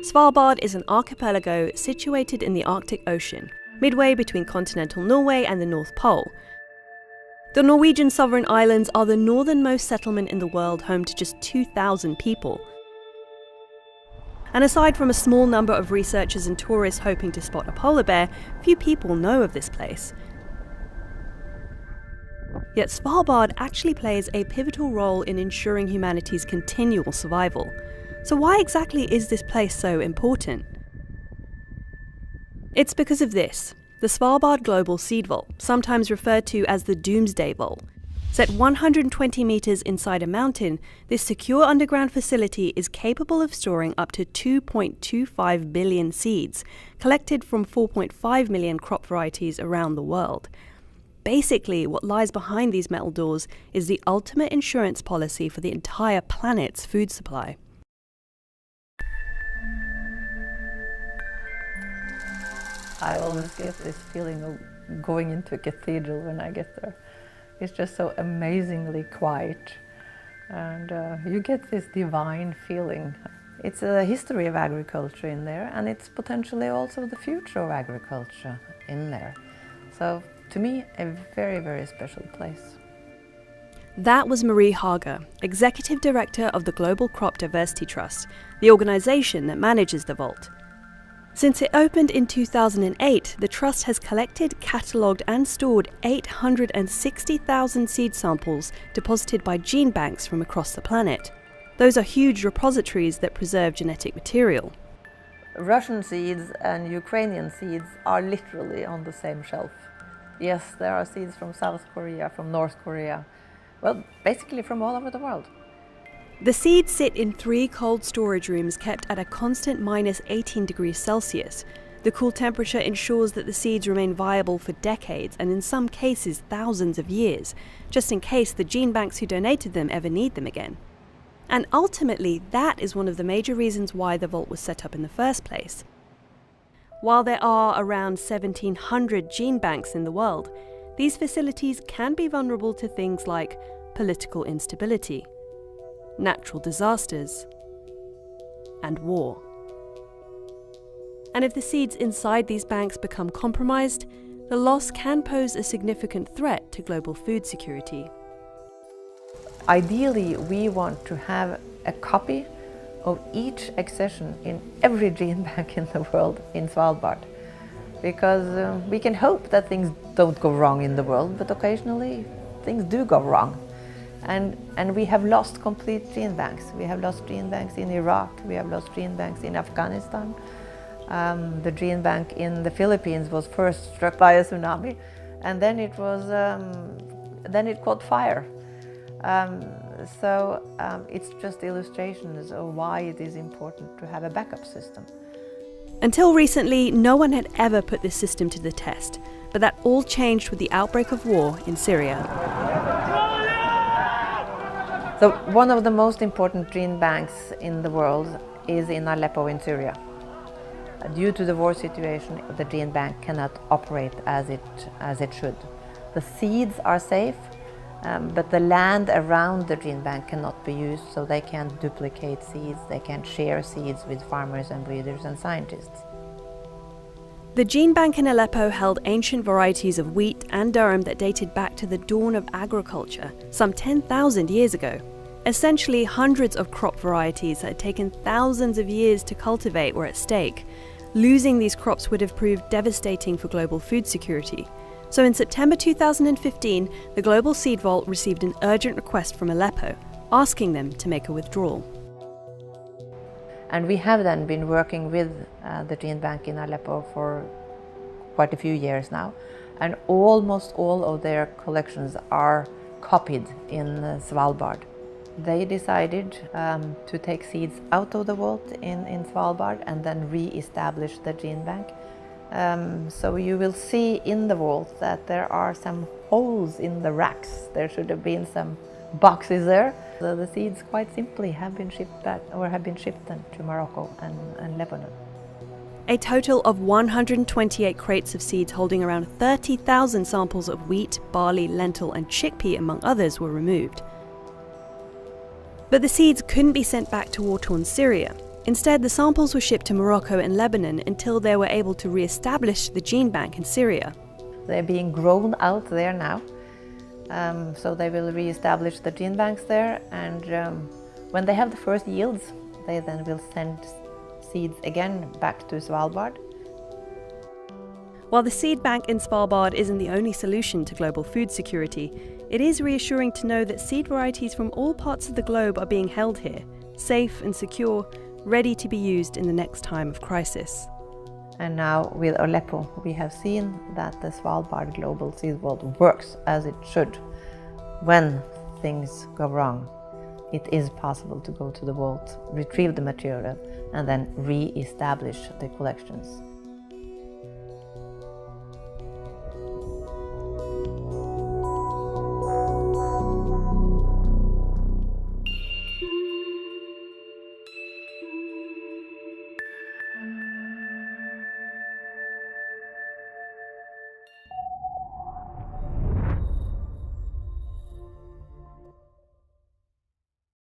Svalbard is an archipelago situated in the Arctic Ocean, midway between continental Norway and the North Pole. The Norwegian sovereign islands are the northernmost settlement in the world, home to just 2,000 people. And aside from a small number of researchers and tourists hoping to spot a polar bear, few people know of this place. Yet Svalbard actually plays a pivotal role in ensuring humanity's continual survival. So why exactly is this place so important? It's because of this: the Svalbard Global Seed Vault, sometimes referred to as the Doomsday Vault. Set 120 metres inside a mountain, this secure underground facility is capable of storing up to 2.25 billion seeds, collected from 4.5 million crop varieties around the world. Basically, what lies behind these metal doors is the ultimate insurance policy for the entire planet's food supply. I always get this feeling of going into a cathedral when I get there. It's just so amazingly quiet, and you get this divine feeling. It's a history of agriculture in there, and it's potentially also the future of agriculture in there. So, to me, a very, very special place. That was Marie Hager, Executive Director of the Global Crop Diversity Trust, the organisation that manages the vault. Since it opened in 2008, the Trust has collected, catalogued and stored 860,000 seed samples deposited by gene banks from across the planet. Those are huge repositories that preserve genetic material. Russian seeds and Ukrainian seeds are literally on the same shelf. Yes, there are seeds from South Korea, from North Korea, well, basically from all over the world. The seeds sit in 3 cold storage rooms kept at a constant minus 18 degrees Celsius. The cool temperature ensures that the seeds remain viable for decades and in some cases thousands of years, just in case the gene banks who donated them ever need them again. And ultimately, that is one of the major reasons why the vault was set up in the first place. While there are around 1,700 gene banks in the world, these facilities can be vulnerable to things like political instability, natural disasters, and war. And if the seeds inside these banks become compromised, the loss can pose a significant threat to global food security. Ideally, we want to have a copy of each accession in every gene bank in the world in Svalbard, because we can hope that things don't go wrong in the world, but occasionally things do go wrong. And we have lost complete gene banks. We have lost gene banks in Iraq, we have lost gene banks in Afghanistan. The gene bank in the Philippines was first struck by a tsunami, and then it caught fire. So it's just illustrations of why it is important to have a backup system. Until recently, no one had ever put this system to the test, but that all changed with the outbreak of war in Syria. So one of the most important gene banks in the world is in Aleppo in Syria. Due to the war situation, the gene bank cannot operate as it should. The seeds are safe, but the land around the gene bank cannot be used, so they can't duplicate seeds, they can't share seeds with farmers and breeders and scientists. The gene bank in Aleppo held ancient varieties of wheat and durum that dated back to the dawn of agriculture, some 10,000 years ago. Essentially, hundreds of crop varieties that had taken thousands of years to cultivate were at stake. Losing these crops would have proved devastating for global food security. So in September 2015, the Global Seed Vault received an urgent request from Aleppo, asking them to make a withdrawal. And we have then been working with the gene bank in Aleppo for quite a few years now, and almost all of their collections are copied in Svalbard. They decided to take seeds out of the vault in Svalbard and then re-establish the gene bank. So you will see in the vault that there are some holes in the racks. There should have been some boxes there. So the seeds quite simply have been shipped back, or have been shipped then to Morocco and Lebanon. A total of 128 crates of seeds holding around 30,000 samples of wheat, barley, lentil and chickpea among others were removed. But the seeds couldn't be sent back to war-torn Syria. Instead, the samples were shipped to Morocco and Lebanon until they were able to re-establish the gene bank in Syria. They're being grown out there now, so they will re-establish the gene banks there, and when they have the first yields, they then will send seeds again back to Svalbard. While the seed bank in Svalbard isn't the only solution to global food security, it is reassuring to know that seed varieties from all parts of the globe are being held here, safe and secure, ready to be used in the next time of crisis. And now with Aleppo, we have seen that the Svalbard Global Seed Vault works as it should. When things go wrong, it is possible to go to the vault, retrieve the material, and then re-establish the collections.